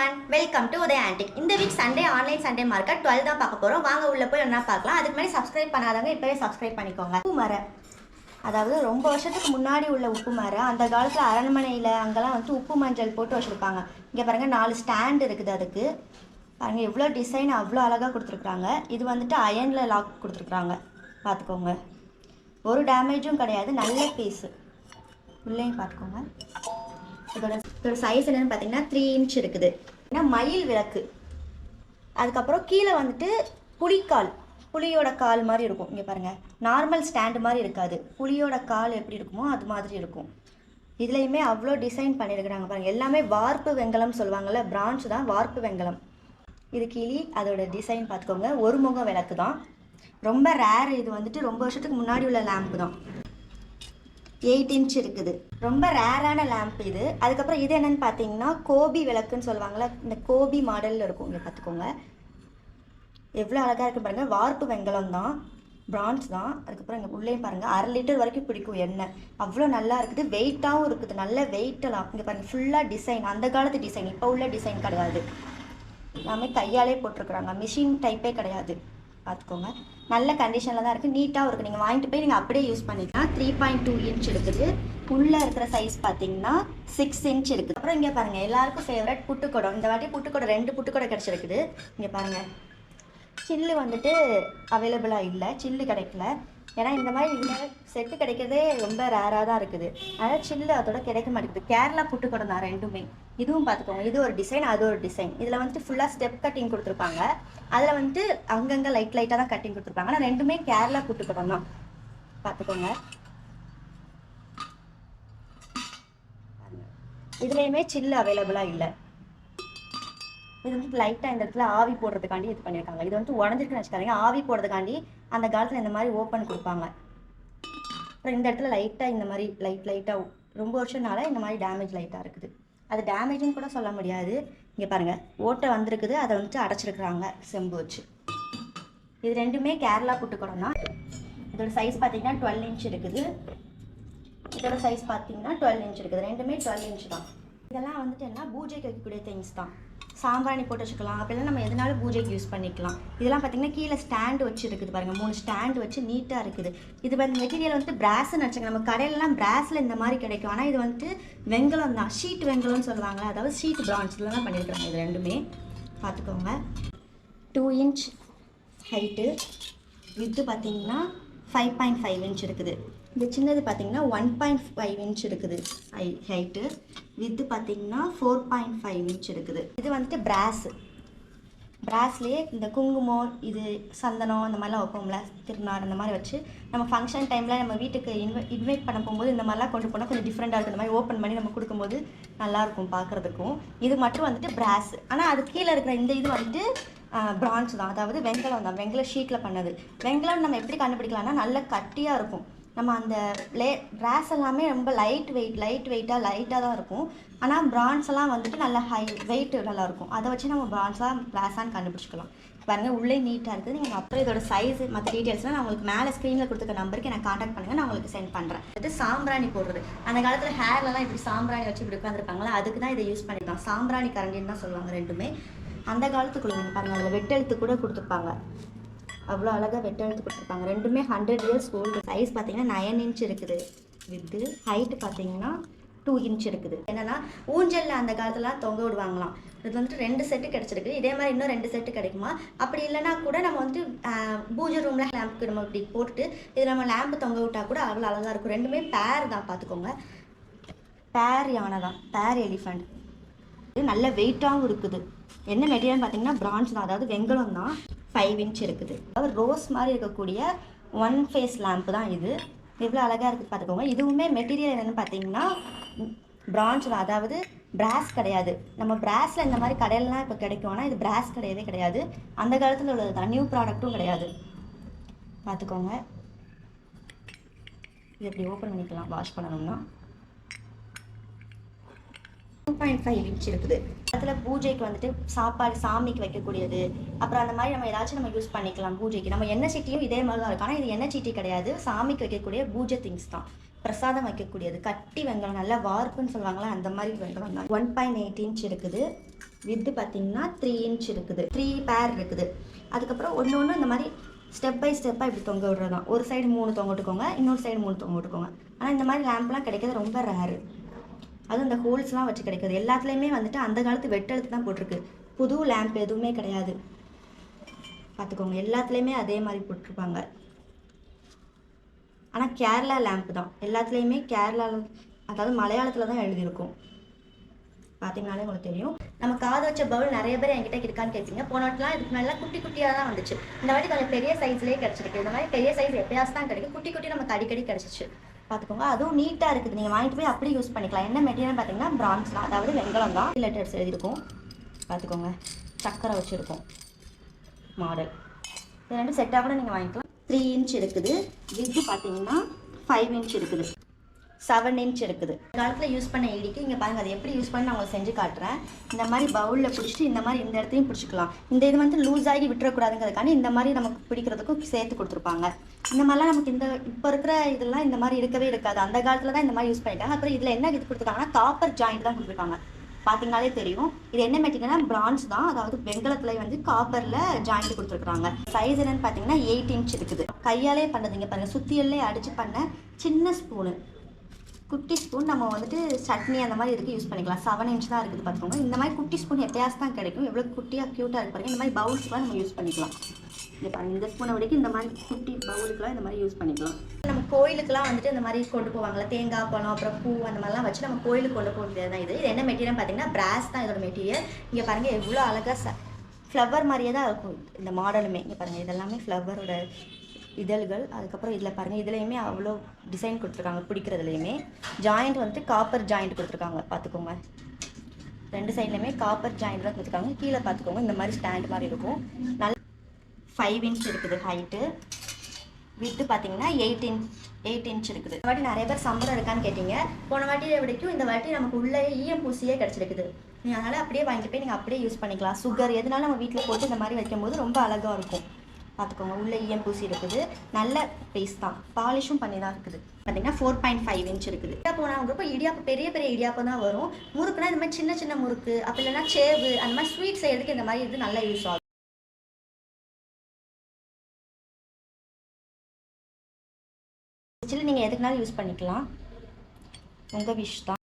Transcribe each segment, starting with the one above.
everyone, welcome to Uday Antique. இந்த week Sunday online Sunday market 12 தான் பார்க்க போறோம். வாங்க உள்ள போய் என்ன பார்க்கலாம். அதுக்கு முன்னாடி சப்ஸ்கிரைப் பண்ணாதவங்க இப்பவே சப்ஸ்கிரைப் பண்ணிக்கோங்க. உப்பு மரம், அதாவது ரொம்ப வருஷத்துக்கு முன்னாடி உள்ள உப்பு மரம். அந்த காலத்தில் அரண்மனையில் அங்கெல்லாம் வந்து உப்பு மஞ்சள் போட்டு வச்சுருப்பாங்க. இங்கே பாருங்கள் 4 ஸ்டாண்ட் இருக்குது. அதுக்கு பாருங்கள் எவ்வளோ டிசைன் அவ்வளோ அழகாக கொடுத்துருக்குறாங்க. இது வந்துட்டு அயனில் லாக் கொடுத்துருக்குறாங்க, பார்த்துக்கோங்க. ஒரு டேமேஜும் கிடையாது, நல்ல பீஸு. உள்ளேயும் பார்த்துக்கோங்க. இதோட சைஸ் என்னன்னு பார்த்தீங்கன்னா 3 இன்ச் இருக்குது. ஏன்னா மயில் விளக்கு. அதுக்கப்புறம் கீழே வந்துட்டு புலியோட கால் மாதிரி இருக்கும். இங்கே பாருங்கள், நார்மல் ஸ்டாண்டு மாதிரி இருக்காது, புலியோட கால் எப்படி இருக்குமோ அது மாதிரி இருக்கும். இதுலேயுமே அவ்வளோ டிசைன் பண்ணியிருக்கிறாங்க பாருங்கள். எல்லாமே வார்ப்பு வெங்கலம் சொல்லுவாங்கள்ல, பிரான்ச் தான் வார்ப்பு வெங்கலம். இது கிளி, அதோட டிசைன் பார்த்துக்கோங்க. ஒரு முகம் விளக்கு தான், ரொம்ப ரேர். இது வந்துட்டு ரொம்ப வருஷத்துக்கு முன்னாடி உள்ள லேம்பு தான். 8 இன்ச் இருக்குது, ரொம்ப ரேரான லேம்ப் இது. அதுக்கப்புறம் இது என்னென்னு பார்த்தீங்கன்னா கோபி விளக்குன்னு சொல்லுவாங்கள்ல, இந்த கோபி மாடலில் இருக்கும். இங்கே பார்த்துக்கோங்க எவ்வளோ அழகாக இருக்குது பாருங்கள். வார்ப்பு வெங்கலம் தான், பிரான்ஸ் தான். அதுக்கப்புறம் இங்கே உள்ளேயும் பாருங்கள் 1/2 லிட்டர் வரைக்கும் பிடிக்கும் எண்ணெய். அவ்வளோ நல்லா இருக்குது, வெயிட்டாகவும் இருக்குது, நல்ல வெயிட்டெல்லாம். இங்கே பாருங்கள் ஃபுல்லாக டிசைன், அந்த காலத்து டிசைன், இப்போ உள்ள டிசைன் கிடையாது. எல்லாமே கையாலே போட்டிருக்குறாங்க, மிஷின் டைப்பே கிடையாது. பார்த்துக்கோங்க நல்ல கண்டிஷனில் தான் இருக்குது, நீட்டாகவும் இருக்குது. நீங்கள் வாங்கிட்டு போய் நீங்கள் அப்படியே யூஸ் பண்ணிக்கலாம். 3.2 இன்ச் இருக்குது. உள்ளே இருக்கிற சைஸ் பார்த்தீங்கன்னா 6 இன்ச் இருக்குது. அப்புறம் இங்கே பாருங்கள் எல்லாருக்கும் ஃபேவரட் புட்டுக்குடம். இந்த வாட்டி புட்டுக்குடம் 2 புட்டுக்குடம் கிடச்சிருக்குது. இங்கே பாருங்கள் சில்லு வந்துட்டு அவைலபிளாக இல்லை, சில்லு கிடைக்கல. ஏன்னா இந்த மாதிரி இதில் செட்டு கிடைக்கிறதே ரொம்ப ரேராக தான் இருக்குது. அதனால் சில்லு அதோட கிடைக்க மாட்டேங்குது. கேரளா புட்டுக்குடம் தான் ரெண்டுமே. இதுவும் பார்த்துக்கோங்க, இது ஒரு டிசைன், அது ஒரு டிசைன். இதில் வந்துட்டு ஃபுல்லாக ஸ்டெப் கட்டிங் கொடுத்துருப்பாங்க. அதில் வந்துட்டு அங்கங்கே லைட்டாக தான் கட்டிங் கொடுத்துருப்பாங்க. ஆனால் ரெண்டுமே கேரளா புட்டுக்குடம் தான், பார்த்துக்கோங்க. இதுலேயுமே சில்லு அவைலபிளாக இல்லை. இது வந்து லைட்டாக இந்த இடத்துல ஆவி போடுறதுக்காண்டி இது பண்ணியிருக்காங்க. இது வந்து உடஞ்சிருக்குன்னு வச்சுக்காதீங்க, ஆவி போடுறதுக்காண்டி அந்த காலத்தில் இந்த மாதிரி ஓப்பன் கொடுப்பாங்க. அப்புறம் இந்த இடத்துல லைட்டாக இந்த மாதிரி லைட்டாக ரொம்ப வருஷம்னால இந்த மாதிரி டேமேஜ் லைட்டாக இருக்குது. அது டேமேஜுன்னு கூட சொல்ல முடியாது. இங்கே பாருங்கள் ஓட்டை வந்திருக்குது, அதை வந்துட்டு அடைச்சிருக்கிறாங்க செம்பு வச்சு. இது ரெண்டுமே கேரளா புட்டுக்குடம் தான். இதோட சைஸ் பார்த்தீங்கன்னா 12 இன்ச் இருக்குது. இதோட சைஸ் பார்த்தீங்கன்னா 12 இன்ச் இருக்குது. ரெண்டுமே 12 இன்ச் தான். இதெல்லாம் வந்துட்டு என்ன பூஜைக்கு வைக்கக்கூடிய திங்ஸ் தான். சாம்பிராணி போட்டு வச்சுக்கலாம், அப்படிலாம் நம்ம எதனாலும் பூஜைக்கு யூஸ் பண்ணிக்கலாம். இதெல்லாம் பார்த்தீங்கன்னா கீழே ஸ்டாண்டு வச்சு இருக்குது பாருங்கள், 3 ஸ்டாண்டு வச்சு நீட்டாக இருக்குது. இது வந்து மெட்டீரியல் வந்துட்டு பிராஸ்ன்னு வச்சுங்க. நம்ம கடையிலலாம் பிராஸில் இந்த மாதிரி கிடைக்கும், ஆனால் இது வந்துட்டு வெங்கலம் தான், ஷீட் வெங்கலம்னு சொல்லுவாங்களா, அதாவது ஷீட் பிரான்ச்சில் தான் பண்ணியிருக்கிறாங்க. இது ரெண்டுமே பார்த்துக்கோங்க. 2 இன்ச் ஹைட்டு, வித்து பார்த்தீங்கன்னா 5.5 இன்ச் இருக்குது. இந்த சின்னது பார்த்தீங்கன்னா 1.5 இன்ச் இருக்குது ஹைட்டு. வித்து பார்த்தீங்கன்னா 4.5 இன்ச் இருக்குது. இது வந்துட்டு பிராஸ்லேயே இந்த குங்குமம், இது சந்தனம், இந்த மாதிரிலாம் வைப்போம்ல, திருநாள் அந்த மாதிரி வச்சு நம்ம ஃபங்க்ஷன் டைமில் நம்ம வீட்டுக்கு இன்வைட் பண்ண போகும்போது இந்த மாதிரிலாம் கொண்டு போனால் கொஞ்சம் டிஃப்ரெண்ட்டாக இருக்குது. இந்த மாதிரி ஓப்பன் பண்ணி நம்ம கொடுக்கும்போது நல்லாயிருக்கும் பார்க்குறதுக்கும். இது மட்டும் வந்துட்டு பிராஸ். ஆனால் அது கீழே இருக்கிற இந்த இது வந்துட்டு பிரான்ச் தான், அதாவது வெங்கலம் தான், வெங்கல ஷீட்டில் பண்ணது. வெங்கலம் நம்ம எப்படி கண்டுபிடிக்கலாம்னா நல்ல கட்டியாக இருக்கும். நம்ம அந்த பிராஸ் எல்லாமே ரொம்ப லைட்டாக தான் இருக்கும். ஆனால் பிரான்ஸ் எல்லாம் வந்துட்டு நல்லா ஹை வெயிட் நல்லாயிருக்கும். அதை வச்சு நம்ம பிராஸான்னு கண்டுபிடிச்சிக்கலாம். பாருங்கள் உள்ளே நீட்டாக இருக்குது. நீங்கள் அப்புறம் இதோட சைஸ் மற்ற டீட்டெயில்ஸ்லாம் நான் உங்களுக்கு மேலே ஸ்க்ரீனில் கொடுத்துருக்க நம்பருக்கு எனக்கு காண்டாக்ட் பண்ணுங்கள், நான் உங்களுக்கு சென்ட் பண்ணுறேன். இது சாம்பிராணி போடுறது. அந்த காலத்தில் ஹேர்லலாம் இப்படி சாம்பிராணி வச்சு இப்படி உட்காந்துருப்பாங்களா, அதுக்கு தான் இதை யூஸ் பண்ணிக்கலாம். சாம்பிராணி கரண்டின்னு தான் சொல்லுவாங்க ரெண்டுமே. அந்த காலத்துக்குள்ள நீங்கள் பாருங்கள், அதில் வெட்டெழுத்து கூட கொடுத்துருப்பாங்க. அவ்வளோ அழகாக வெட்டெழுத்து கொடுத்துருப்பாங்க. ரெண்டுமே 100 இயர்ஸ் ஓல்டு. சைஸ் பார்த்தீங்கன்னா 9 இன்ச் இருக்குது. வித்து ஹைட்டு பார்த்தீங்கன்னா 2 இன்ச் இருக்குது. என்னென்னா ஊஞ்சலில் அந்த காலத்துலாம் தொங்க விடுவாங்களாம். இது வந்துட்டு 2 செட்டு கிடச்சிருக்கு. இதே மாதிரி இன்னும் 2 செட்டு கிடைக்குமா? அப்படி இல்லைனா கூட நம்ம வந்துட்டு பூஜை ரூமில் லேம்புக்கு நம்ம இப்படி போட்டுட்டு இது நம்ம லேம்பு தொங்க விட்டால் கூட அவ்வளோ அழகாக இருக்கும். ரெண்டுமே பேர் தான், பார்த்துக்கோங்க. பேர் யானை தான், பேர் எலிஃபண்ட். இது நல்ல வெயிட்டாகவும் இருக்குது. என்ன மெட்டீரியல் பார்த்தீங்கன்னா பிரான்ச் தான், அதாவது வெங்கலம் தான். 5 இன்ச் இருக்குது. அதாவது ரோஸ் மாதிரி இருக்கக்கூடிய 1 ஃபேஸ் லேம்ப்பு தான் இது. எவ்வளோ அழகாக இருக்குது பார்த்துக்கோங்க. இதுவுமே மெட்டீரியல் என்னென்னு பார்த்தீங்கன்னா பிரான்ச் தான், அதாவது பிராஸ் கிடையாது. நம்ம பிராஸில் இந்த மாதிரி கடையிலலாம் இப்போ கிடைக்கும், ஆனால் இது பிராஸ் கிடையவே கிடையாது. அந்த காலத்தில் உள்ளது தான், நியூ ப்ராடக்ட்டும் கிடையாது. பார்த்துக்கோங்க. இது எப்படி ஓப்பன் பண்ணிக்கலாம் வாஷ் பண்ணணும்னா. 2.5 இன்ச் இருக்குது. அதில் பூஜைக்கு வந்துட்டு சாப்பாடு சாமிக்கு வைக்கக்கூடியது, அப்புறம் அந்த மாதிரி நம்ம ஏதாச்சும் நம்ம யூஸ் பண்ணிக்கலாம் பூஜைக்கு. நம்ம எண்ணெய் சீட்டியும் இதே மாதிரி தான் இருக்கும், ஆனால் இது எண்ணெய் சீட்டி கிடையாது, சாமிக்கு வைக்கக்கூடிய பூஜை திங்ஸ் தான். பிரசாதம் வைக்கக்கூடியது. கட்டி வெங்கலம், நல்லா வார்ப்புன்னு சொல்லுவாங்களா, அந்த மாதிரி வெங்கலம் தான். 1.8 இன்ச் இருக்குது. வித்து பார்த்தீங்கன்னா 3 இன்ச் இருக்குது. 3 பேர் இருக்குது. அதுக்கப்புறம் ஒன்று ஒன்று இந்த மாதிரி ஸ்டெப் பை ஸ்டெப்பாக இப்படி தொங்க விடுறது தான். ஒரு சைடு 3 தொங்க விட்டுக்கோங்க, இன்னொரு சைடு 3 தொங்க விட்டுக்கோங்க. ஆனால் இந்த மாதிரி லேம்ப்லாம் கிடைக்கிறது ரொம்ப ரேரு. அதுவும் இந்த ஹோல்ஸ்லாம் வச்சு கிடைக்கிது. எல்லாத்துலேயுமே வந்துட்டு அந்த காலத்து வெட்டெழுத்து தான் போட்டிருக்கு. புது லேம்ப் எதுவுமே கிடையாது. பார்த்துக்கோங்க, எல்லாத்துலேயுமே அதே மாதிரி போட்டிருப்பாங்க. ஆனால் கேரளா லேம்ப் தான் எல்லாத்துலேயுமே. கேரளாவில், அதாவது மலையாளத்தில் தான் எழுதியிருக்கும். பார்த்தீங்கனாலே உங்களுக்கு தெரியும். நம்ம காது வச்ச பவுல் நிறைய பேர் என்கிட்ட இருக்கான்னு கேட்பீங்க. போன வாட்டிலாம் இதுக்கு மேலே குட்டி குட்டியாக தான் வந்துச்சு. இந்த வாட்டி கொஞ்சம் பெரிய சைஸ்லேயே கிடச்சிருக்கு. இந்த மாதிரி பெரிய சைஸ் எப்பயாவது தான் கிடைக்கும். குட்டி குட்டி நமக்கு அடிக்கடி கிடச்சிச்சு. பார்த்துக்கோங்க, அதுவும் நீட்டாக இருக்குது. நீங்கள் வாங்கிட்டு போய் அப்படியே யூஸ் பண்ணிக்கலாம். என்ன மெட்டீரியல் பார்த்தீங்கன்னா பிரான்ஸ் தான், அதாவது வெங்கலம் தான். லெட்டர்ஸ் எழுதியிருக்கும். பார்த்துக்கோங்க, சக்கரை வச்சுருக்கோம் மாடல். இது ரெண்டு செட்டாக கூட நீங்கள் வாங்கிக்கலாம். 3 இன்ச் இருக்குது. வித்து பார்த்தீங்கன்னா 5 இன்ச் இருக்குது. 7 இன்ச் இருக்குது. காலத்தில் யூஸ் பண்ண இடிக்கு இங்கே பாருங்கள், அதை எப்படி யூஸ் பண்ணி நான் உங்களுக்கு செஞ்சு காட்டுறேன். இந்த மாதிரி பவுலில் பிடிச்சிட்டு இந்த மாதிரி இந்த இடத்தையும் பிடிச்சிக்கலாம். இந்த இது வந்து லூஸ் ஆகி விட்டுறக்கூடாதுங்கிறதுக்காண்டி இந்த மாதிரி நமக்கு பிடிக்கிறதுக்கும் சேர்த்து கொடுத்துருப்பாங்க. இந்த மாதிரிலாம் நமக்கு இந்த இப்போ இருக்கிற இதெல்லாம் இந்த மாதிரி இருக்கவே இருக்காது. அந்த காலத்தில் தான் இந்த மாதிரி யூஸ் பண்ணிட்டாங்க. அப்புறம் இதில் என்ன இது கொடுத்துருக்காங்கன்னா காப்பர் ஜாயிண்ட் தான் கொடுத்துருக்காங்க. பார்த்தீங்கனாலே தெரியும். இது என்ன மெட்டீரியல்னா பிரான்ஸ் தான், அதாவது வெங்கலத்தில் வந்து காப்பரில் ஜாயிண்ட் கொடுத்துருக்குறாங்க. சைஸ் என்னன்னு பார்த்தீங்கன்னா 8 இன்ச் இருக்குது. கையாலே பண்ணதுங்க பாருங்கள், சுத்தியல்லே அடித்து பண்ண சின்ன ஸ்பூனு, குட்டி ஸ்பூன். நம்ம வந்துட்டு சட்னி அந்த மாதிரி இதுக்கு யூஸ் பண்ணிக்கலாம். 7 இன்ச் தான் இருக்குது பார்த்துக்கோங்க. இந்த மாதிரி குட்டி ஸ்பூன் எப்பயாவது தான் கிடைக்கும். எவ்வளோ குட்டியாக க்யூட்டாக இருக்கு பாருங்கள். இந்த மாதிரி பவுல்ஸ்லாம் நம்ம யூஸ் பண்ணிக்கலாம். இங்கே பாருங்கள், இந்த ஸ்பூனை வரைக்கும் இந்த மாதிரி குட்டி பவுலுக்குலாம் இந்த மாதிரி யூஸ் பண்ணிக்கலாம். நம்ம கோயிலுக்குலாம் வந்துட்டு இந்த மாதிரி கொண்டு போவாங்களா, தேங்காய் பழம் அப்புறம் பூ அந்த மாதிரிலாம் வச்சு நம்ம கோயிலுக்கு கொண்டு போகிறது தான் இது. இது என்ன மெட்டீரியல் பார்த்தீங்கன்னா பிராஸ் தான் இதோட மெட்டீரியல். இங்கே பாருங்கள் எவ்வளோ அழகாக ஃப்ளவர் மாதிரியே தான் இருக்கும் இந்த மாடலுமே. இங்கே பாருங்கள், இதெல்லாமே ஃப்ளவரோட இதழ்கள். அதுக்கப்புறம் இதில் பாருங்கள், இதுலேயுமே அவ்வளோ டிசைன் கொடுத்துருக்காங்க. பிடிக்கிறதுலையுமே ஜாயிண்ட் வந்துட்டு காப்பர் ஜாயிண்ட் கொடுத்துருக்காங்க. பார்த்துக்கோங்க, ரெண்டு சைட்லையுமே காப்பர் ஜாயிண்ட் தான் கொடுத்துருக்காங்க. கீழே பார்த்துக்கோங்க, இந்த மாதிரி ஸ்டாண்ட் மாதிரி இருக்கும். நல்ல 5 இன்ச் இருக்குது ஹைட்டு. வித்து பார்த்தீங்கன்னா 8 இன்ச் இருக்குது. இந்த வாட்டி நிறைய பேர் சம்பளம் இருக்கான்னு கேட்டிங்க. போன வாட்டியை விடைக்கும் இந்த வாட்டி நமக்கு உள்ளே ஈயம் பூசியே கிடச்சிருக்குது. நீங்கள் அதனால் அப்படியே வாங்கிட்டு போய் நீங்கள் அப்படியே யூஸ் பண்ணிக்கலாம். சுகர் எதுனாலும் நம்ம வீட்டில் போட்டு இந்த மாதிரி வைக்கும்போது ரொம்ப அழகாக இருக்கும். பார்த்துக்கோங்க, உள்ளே ஈயம் பூசி இருக்குது. நல்ல பீஸ் தான், பாலிஷும் பண்ணி தான் இருக்குது. பார்த்தீங்கன்னா 4.5 இன்ச் இருக்குது. இடியாப்பம் வாங்குறப்போ இடியாப்பம் பெரிய பெரிய இடியாப்பம் தான் வரும். முறுக்குனா இந்த மாதிரி சின்ன சின்ன முறுக்கு, அப்படி இல்லைன்னா சேவு, அந்த மாதிரி ஸ்வீட் செய்யறதுக்கு இந்த மாதிரி இது நல்லா யூஸ் ஆகும். நீங்கள் எதுக்குனாலும் யூஸ் பண்ணிக்கலாம், உங்கள் விஷ் தான்.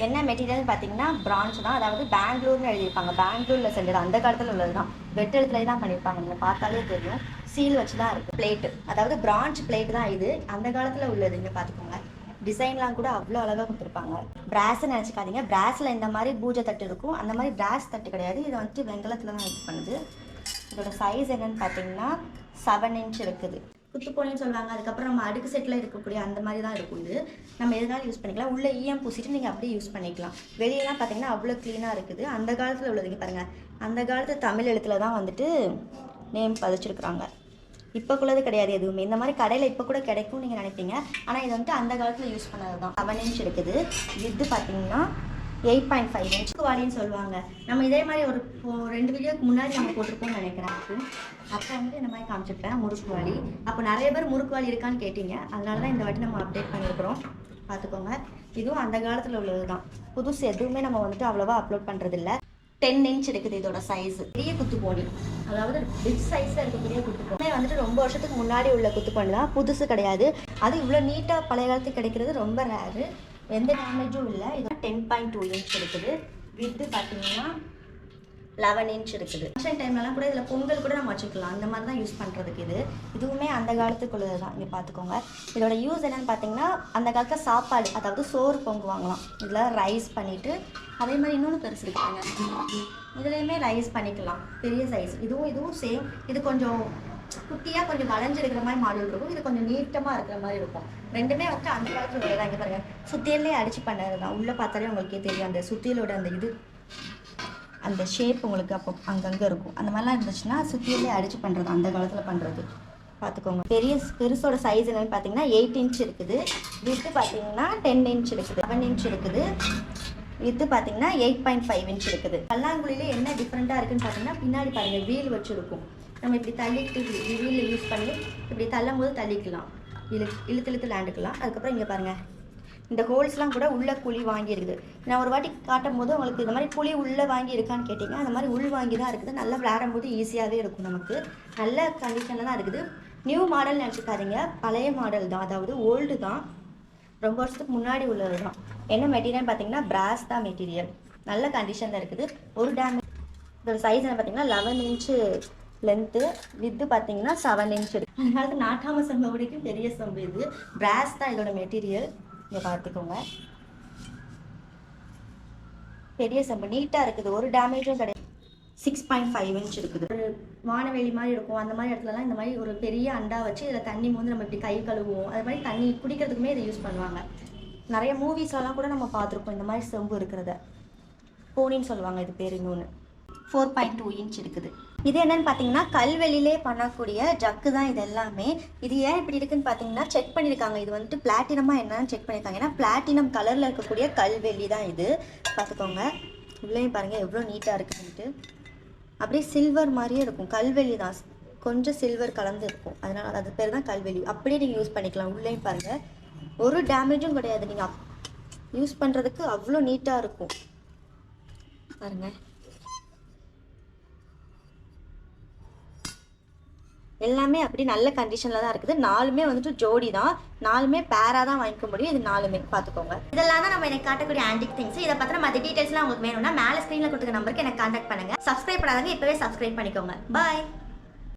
என்ன மெட்டீரியல் பார்த்தீங்கன்னா பிரான்ச் தான், அதாவது பெங்களூர்னு எழுதியிருப்பாங்க. பெங்களூரில் செஞ்சது, அந்த காலத்தில் உள்ளது தான். வெட்டெழுத்துலேயே தான் பண்ணியிருப்பாங்க. நீங்கள் பார்த்தாலே தெரியும், சீல் வச்சு தான் இருக்குது. பிளேட்டு, அதாவது பிரான்ச் பிளேட் தான் இது. அந்த காலத்தில் உள்ளது. இங்கே பார்த்துக்கோங்க, டிசைன்லாம் கூட அவ்வளோ அழகாக கொடுத்துருப்பாங்க. பிராஸ்ன்னு நினச்சிக்காதீங்க. பிராஸில் இந்த மாதிரி பூஜை தட்டு இருக்கும், அந்த மாதிரி பிராஸ் தட்டு கிடையாது. இது வந்துட்டு வெங்கலத்தில் தான் யூஸ் பண்ணுது. இதோட சைஸ் என்னன்னு பார்த்தீங்கன்னா 7 இன்ச் இருக்குது. குத்துப்போனின்னு சொல்லுவாங்க. அதுக்கப்புறம் நம்ம அடுக்கு செட்டில் இருக்கக்கூடிய அந்த மாதிரி தான் இருக்கும். இது நம்ம எதுனாலும் யூஸ் பண்ணிக்கலாம். உள்ளே ஈயம் பூசிட்டு நீங்கள் அப்படியே யூஸ் பண்ணிக்கலாம். வெளியெல்லாம் பார்த்தீங்கன்னா அவ்வளோ க்ளீனாக இருக்குது. அந்த காலத்தில் உள்ளதுங்க பாருங்கள், அந்த காலத்து தமிழ் எழுத்தில் தான் வந்துட்டு நேம் பதிச்சிருக்கிறாங்க. இப்போக்குள்ளது கிடையாது எதுவுமே. இந்த மாதிரி கடையில் இப்போ கூட கிடைக்கும் நீங்கள் நினைப்பீங்க, ஆனால் இது வந்துட்டு அந்த காலத்தில் யூஸ் பண்ணது தான். 7 இன்ச் இருக்குது. வித்து பார்த்தீங்கன்னா 8.5 இன்ச். வாளின்னு சொல்லுவாங்க. நம்ம இதே மாதிரி ஒரு 2 வீடியோக்கு முன்னாடி நம்ம போட்டிருப்போம்னு நினைக்கிறேன். அப்போ வந்துட்டு இந்த மாதிரி காமிச்சிருப்பேன் முறுக்கு வாளி. அப்போ நிறைய பேர் முறுக்கு வாளி இருக்கான்னு கேட்டிங்க, அதனால தான் இந்த வாட்டி நம்ம அப்டேட் பண்ணியிருக்கிறோம். பார்த்துக்கோங்க, இதுவும் அந்த காலத்தில் உள்ளது தான். புதுசு எதுவுமே நம்ம வந்துட்டு அவ்வளோவா அப்லோட் பண்ணுறதில்ல. 10 இன்ச் இருக்குது இதோட சைஸ். பெரிய குத்துப்போனி, அதாவது பிக் சைஸில் இருக்கக்கூடிய குத்துப்போனி வந்துட்டு ரொம்ப வருஷத்துக்கு முன்னாடி உள்ள குத்துப்போனி தான், புதுசு கிடையாது. அது இவ்வளோ நீட்டாக பழைய காலத்துக்கு கிடைக்கிறது ரொம்ப ரேரு. எந்த டேமேஜும் இல்லை. இது 10.2 இன்ச் இருக்குது. வித்து பார்த்தீங்கன்னா 11 இன்ச் இருக்குது. ஃபங்க்ஷன் டைம்லலாம் கூட இதில் பொங்கல் கூட நம்ம வச்சுக்கலாம். அந்த மாதிரி தான் யூஸ் பண்ணுறதுக்கு இது. இதுவுமே அந்த காலத்துக்குள்ளது தான். இங்கே பார்த்துக்கோங்க, இதோட யூஸ் என்னென்னு பார்த்தீங்கன்னா அந்த காலத்தில் சாப்பாடு, அதாவது சோறு பொங்குவாங்களாம். இதில் ரைஸ் பண்ணிவிட்டு அதே மாதிரி இன்னொன்று பெருசு இருக்காங்க, இதுலேயுமே ரைஸ் பண்ணிக்கலாம். பெரிய சைஸ். இதுவும் சேம். இது கொஞ்சம் குட்டியாக கொஞ்சம் வளைஞ்சிருக்கிற மாதிரி மாடல் இருக்கும். இது கொஞ்சம் நீட்டமாக இருக்கிற மாதிரி இருக்கும். ரெண்டுமே வந்துட்டு அந்த காலத்தில் உள்ளதான். இங்கே பாருங்கள், சுத்தியல்லே அடித்து பண்ணது தான். உள்ளே பார்த்தாலே உங்களுக்கே தெரியும், அந்த சுத்தியலோட அந்த இது, அந்த ஷேப் உங்களுக்கு அப்போ அங்கங்கே இருக்கும். அந்த மாதிரிலாம் இருந்துச்சுன்னா சுத்தியல்லே அடித்து பண்ணுறது, அந்த காலத்தில் பண்ணுறது. பார்த்துக்கோங்க, பெருசோட சைஸ் என்னன்னு பார்த்தீங்கன்னா 8 இன்ச் இருக்குது. வித்து பார்த்தீங்கன்னா 10 இன்ச் இருக்குது. 7 இன்ச் இருக்குது. வித்து பார்த்தீங்கன்னா 8.5 இன்ச் இருக்குது. பல்லாங்குழியில என்ன டிஃப்ரெண்ட்டாக இருக்குன்னு பார்த்தீங்கன்னா பின்னாடி பாருங்கள் வீல் வச்சுருக்கும். நம்ம இப்படி தள்ளிட்டு வீலில் யூஸ் பண்ணி இப்படி தள்ளும் போது தள்ளிக்கலாம், இழுத்து லேண்டுக்கலாம். அதுக்கப்புறம் இங்கே பாருங்கள், இந்த ஹோல்ஸ்லாம் கூட உள்ளே குழி வாங்கியிருக்குது. நான் ஒரு வாட்டி காட்டும் போது உங்களுக்கு இந்த மாதிரி குழி உள்ளே வாங்கி இருக்கான்னு கேட்டிங்க, அந்த மாதிரி உள் வாங்கி தான் இருக்குது. நல்லா விளையாடும் போது ஈஸியாகவே இருக்கும், நமக்கு நல்ல கண்டிஷனில் தான் இருக்குது. நியூ மாடல் நினச்சிக்காதீங்க, பழைய மாடல் தான், அதாவது ஓல்டு தான், ரொம்ப வருஷத்துக்கு முன்னாடி உள்ளது தான். என்ன மெட்டீரியல் பார்த்தீங்கன்னா பிராஸ் தான் மெட்டீரியல், நல்ல கண்டிஷனில் இருக்குது. ஒரு டேமேஜ். இதோட சைஸ் என்ன பார்த்தீங்கன்னா 11 இன்ச்சு லென்த்து, வித்து பார்த்தீங்கன்னா 7 இன்ச் இருக்குது. அதனால நாட்டாம சம்பு வரைக்கும் பெரிய சம்பு. இது பிராஸ் தான் இதோட மெட்டீரியல். இங்கே பார்த்துக்கோங்க, பெரிய சம்பு நீட்டாக இருக்குது, ஒரு டேமேஜும் கிடையாது. 6.5 இன்ச் இருக்குது. ஒரு வானவெளி மாதிரி இருக்கும், அந்த மாதிரி இடத்துலலாம் இந்த மாதிரி ஒரு பெரிய அண்டா வச்சு இதில் தண்ணி மோந்து நம்ம இப்படி கை கழுவுவோம். அது மாதிரி தண்ணி குடிக்கிறதுக்குமே இதை யூஸ் பண்ணுவாங்க. நிறைய மூவிஸ்லாம் கூட நம்ம பார்த்துருப்போம் இந்த மாதிரி செம்பு இருக்கிறத. போனின்னு சொல்லுவாங்க இது பேர். இன்னொன்று 4.2 இன்ச் இருக்குது. இது என்னன்னு பார்த்தீங்கன்னா கல்வெளியிலே பண்ணக்கூடிய ஜக்கு தான் இது எல்லாமே. இது ஏன் இப்படி இருக்குன்னு பார்த்தீங்கன்னா செக் பண்ணியிருக்காங்க, இது வந்துட்டு பிளாட்டினமாக என்னன்னு செக் பண்ணியிருக்காங்க. ஏன்னா பிளாட்டினம் கலரில் இருக்கக்கூடிய கல்வெளி தான் இது. பார்த்துக்கோங்க, உள்ளேயும் பாருங்கள் எவ்வளோ நீட்டாக இருக்குதுன்ட்டு. அப்படியே சில்வர் மாதிரியே இருக்கும், கல்வெளி தான், கொஞ்சம் சில்வர் கலந்து இருக்கும், அதனால் அது பேர் தான் கல்வெளி. அப்படியே நீங்கள் யூஸ் பண்ணிக்கலாம். உள்ளேயும் பாருங்கள் ஒரு டேமேஜும் கிடையாது, நீங்கள் யூஸ் பண்ணுறதுக்கு அவ்வளோ நீட்டாக இருக்கும் பாருங்கள். எல்லாமே அப்படி நல்ல கண்டிஷனில் தான் இருக்குது. 4மே வந்துட்டு ஜோடி தான், 4மே பேராக தான் வாங்கிக்க முடியும். இது 4மே பார்த்துக்கோங்க. இதெல்லாம் தான் நம்ம எனக்கு காட்டக்கூடிய ஆன்டிக் திங்ஸ். இதை பற்றின மற்ற டீட்டெயில்ஸ்லாம் உங்களுக்கு வேணும்னா மேலே ஸ்க்ரீனில் கொடுத்துருக்க நம்பருக்கு எனக்கு கான்டாக்ட் பண்ணுங்கள். சப்ஸ்கிரைப் பண்ணாதவங்க இப்போவே சப்ஸ்கிரைப் பண்ணிக்கோங்க. பாய்.